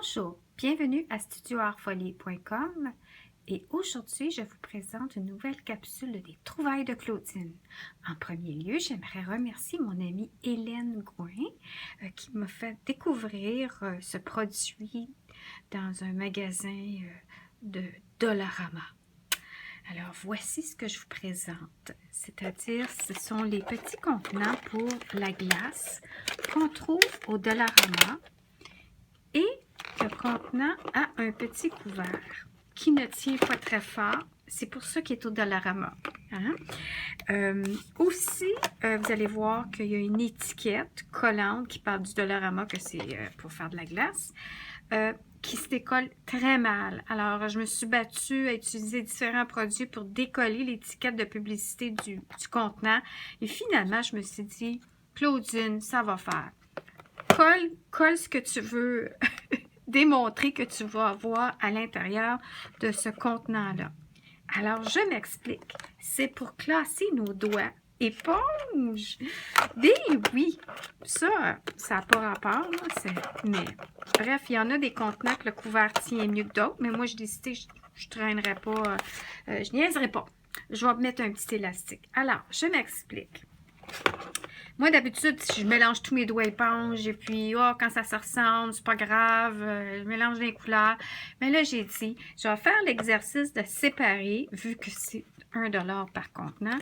Bonjour, bienvenue à studioartfolie.com et aujourd'hui je vous présente une nouvelle capsule des trouvailles de Claudine. En premier lieu, j'aimerais remercier mon amie Hélène Gouin qui m'a fait découvrir ce produit dans un magasin de Dollarama. Alors voici ce que je vous présente, c'est-à-dire ce sont les petits contenants pour la glace qu'on trouve au Dollarama. Et le contenant a un petit couvert qui ne tient pas très fort. C'est pour ça qu'il est au Dollarama. Hein? Aussi, vous allez voir qu'il y a une étiquette collante qui parle du Dollarama, que c'est pour faire de la glace, qui se décolle très mal. Alors, je me suis battue à utiliser différents produits pour décoller l'étiquette de publicité du contenant. Et finalement, je me suis dit, Claudine, ça va faire. Colle ce que tu veux démontrer que tu vas avoir à l'intérieur de ce contenant-là. Alors, je m'explique. C'est pour classer nos doigts. Éponge! Ben oui! Ça n'a pas rapport, là, mais bref, il y en a des contenants que le couvert tient mieux que d'autres, mais moi, j'ai décidé, je ne traînerai pas, je niaiserai pas. Je vais mettre un petit élastique. Alors, je m'explique. Moi, d'habitude, je mélange tous mes doigts éponges et puis, oh, quand ça se ressemble, c'est pas grave, je mélange les couleurs. Mais là, j'ai dit, je vais faire l'exercice de séparer, vu que c'est 1 $ par contenant,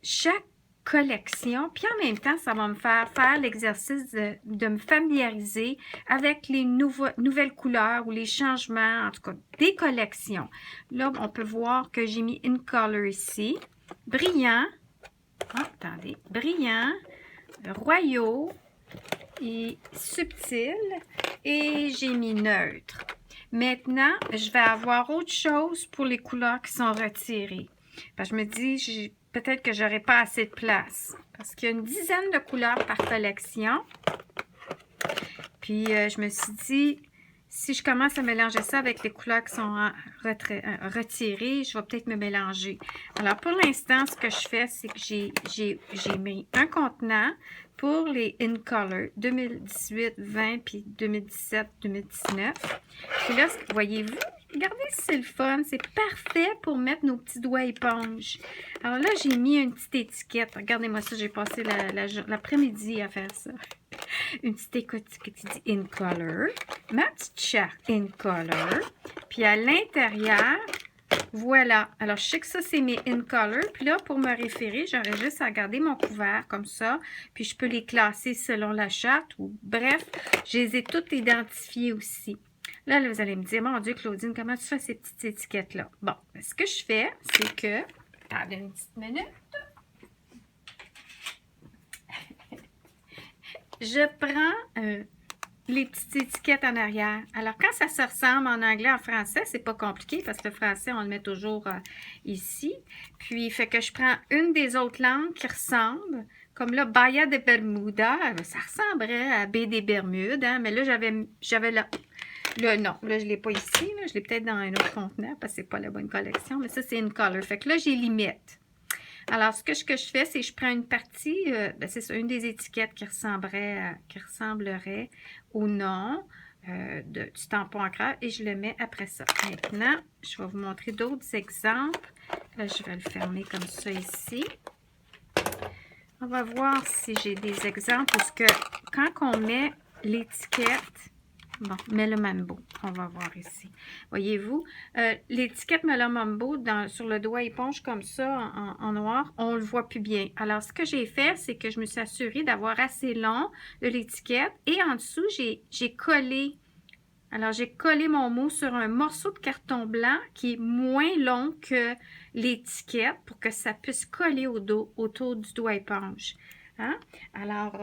chaque collection. Puis en même temps, ça va me faire l'exercice de me familiariser avec les nouvelles couleurs ou les changements, en tout cas, des collections. Là, on peut voir que j'ai mis In Color ici, brillant. Oh, attendez, brillant, royaux et subtil, et j'ai mis neutre. Maintenant, je vais avoir autre chose pour les couleurs qui sont retirées. Parce que je me dis, peut-être que j'aurai pas assez de place. Parce qu'il y a une dizaine de couleurs par collection. Puis, je me suis dit, si je commence à mélanger ça avec les couleurs qui sont retirées, je vais peut-être me mélanger. Alors, pour l'instant, ce que je fais, c'est que j'ai mis un contenant pour les In Color 2018, 20, puis 2017, 2019. Puis là, voyez-vous, regardez si c'est le fun. C'est parfait pour mettre nos petits doigts éponges. Alors là, j'ai mis une petite étiquette. Regardez-moi ça, j'ai passé l'après-midi à faire ça. Une petite étiquette qui dit In Color. Ma petite charte In Color. Puis à l'intérieur, voilà. Alors, je sais que ça, c'est mes In Color. Puis là, pour me référer, j'aurais juste à garder mon couvert comme ça. Puis je peux les classer selon la charte. Ou bref, je les ai toutes identifiées aussi. Là, vous allez me dire, mon Dieu, Claudine, comment tu fais ces petites étiquettes-là? Bon, ce que je fais, c'est que... Attendez une petite minute. Je prends les petites étiquettes en arrière. Alors, quand ça se ressemble en anglais, en français, c'est pas compliqué parce que le français, on le met toujours ici. Puis, fait que je prends une des autres langues qui ressemble, comme là, Bahia de Bermuda, ça ressemblerait à Baie des Bermudes, hein? Mais là, j'avais non, là, je ne l'ai pas ici, là, je l'ai peut-être dans un autre contenant parce que c'est pas la bonne collection, mais ça, c'est une color. Fait que là, j'ai limite. Alors, ce que je fais, c'est que je prends une partie, c'est ça, une des étiquettes qui ressemblerait au nom du tampon encreur et je le mets après ça. Maintenant, je vais vous montrer d'autres exemples. Là, je vais le fermer comme ça ici. On va voir si j'ai des exemples parce que quand on met l'étiquette, bon, Mellow Mambo, on va voir ici. Voyez-vous, l'étiquette Mellow Mambo sur le doigt éponge comme ça, en noir, on le voit plus bien. Alors, ce que j'ai fait, c'est que je me suis assurée d'avoir assez long de l'étiquette et en dessous, j'ai collé. Alors, j'ai collé mon mot sur un morceau de carton blanc qui est moins long que l'étiquette pour que ça puisse coller autour du doigt éponge. Hein? Alors,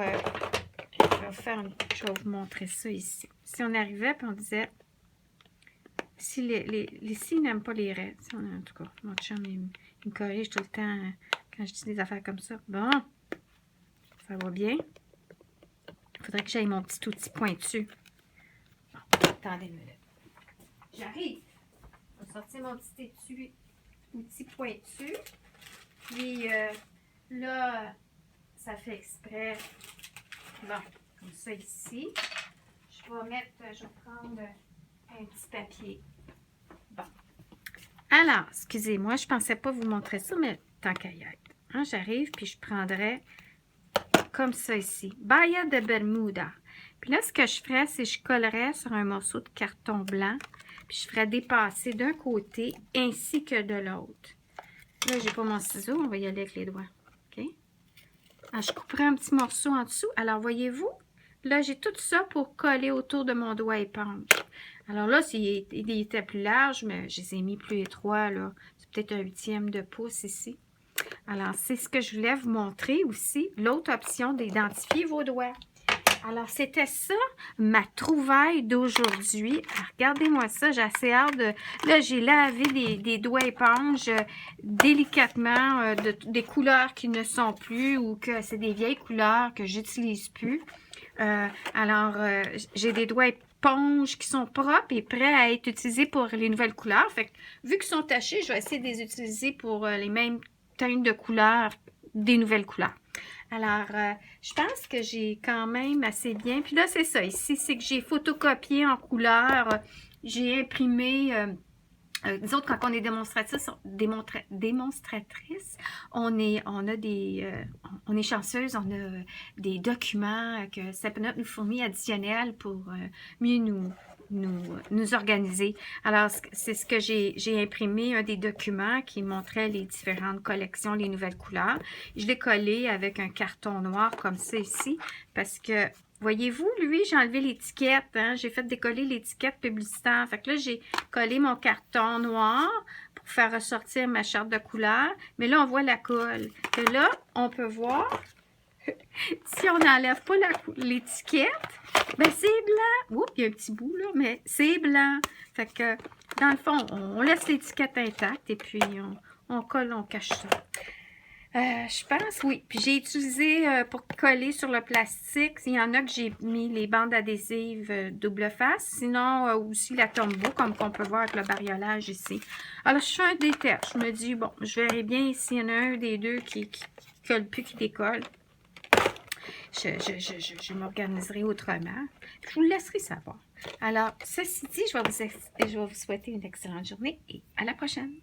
je vais vous montrer ça ici. Si on arrivait et on disait, si les signes n'aiment pas les raies, en tout cas, mon chum, il me corrige tout le temps quand je dis des affaires comme ça. Bon, ça va bien. Il faudrait que j'aille mon petit outil pointu. Bon, attendez une minute. J'arrive. Je vais sortir mon petit outil pointu. Puis là, ça fait exprès. Bon, comme ça ici. Je vais prendre un petit papier. Bon. Alors, excusez-moi, je pensais pas vous montrer ça, mais tant qu'à y être. Hein, j'arrive, puis je prendrais comme ça ici. Baya de Bermuda. Puis là, ce que je ferais, c'est que je collerais sur un morceau de carton blanc, puis je ferais dépasser d'un côté ainsi que de l'autre. Là, j'ai pas mon ciseau, on va y aller avec les doigts. OK? Alors, je couperai un petit morceau en dessous. Alors, voyez-vous, là, j'ai tout ça pour coller autour de mon doigt éponge. Alors là, s'il était plus large, mais je les ai mis plus étroits, là. C'est peut-être un 1/8 de pouce ici. Alors, c'est ce que je voulais vous montrer aussi. L'autre option d'identifier vos doigts. Alors, c'était ça, ma trouvaille d'aujourd'hui. Regardez-moi ça, j'ai assez hâte de... Là, j'ai lavé des doigts éponges délicatement, des couleurs qui ne sont plus ou que c'est des vieilles couleurs que j'utilise plus. J'ai des doigts éponges qui sont propres et prêts à être utilisés pour les nouvelles couleurs. Fait que, vu qu'ils sont tachés, je vais essayer de les utiliser pour les mêmes teintes de couleurs, des nouvelles couleurs. Alors, je pense que j'ai quand même assez bien. Puis là, c'est ça. Ici, c'est que j'ai photocopié en couleur. J'ai imprimé... disons quand on est démonstratrice, on est chanceuse, on a des documents que Sapinot nous fournit additionnels pour mieux nous organiser. Alors, c'est ce que j'ai imprimé, un des documents qui montrait les différentes collections, les nouvelles couleurs. Je l'ai collé avec un carton noir comme ça ici, parce que voyez-vous, lui, j'ai enlevé l'étiquette, hein? J'ai fait décoller l'étiquette publicitaire. Fait que là, j'ai collé mon carton noir pour faire ressortir ma charte de couleurs. Mais là, on voit la colle. Et là, on peut voir, si on n'enlève pas l'étiquette, ben c'est blanc. Oups, il y a un petit bout là, mais c'est blanc. Fait que, dans le fond, on laisse l'étiquette intacte et puis on colle, on cache ça. Je pense, oui. Puis j'ai utilisé pour coller sur le plastique. Il y en a que j'ai mis les bandes adhésives double face. Sinon, aussi la tombeau, comme qu'on peut voir avec le bariolage ici. Alors, je fais un détach. Je me dis, bon, je verrai bien s'il y en a un des deux qui colle plus, qui décolle. Je m'organiserai autrement. Je vous le laisserai savoir. Alors, ceci dit, je vais vous souhaiter une excellente journée et à la prochaine.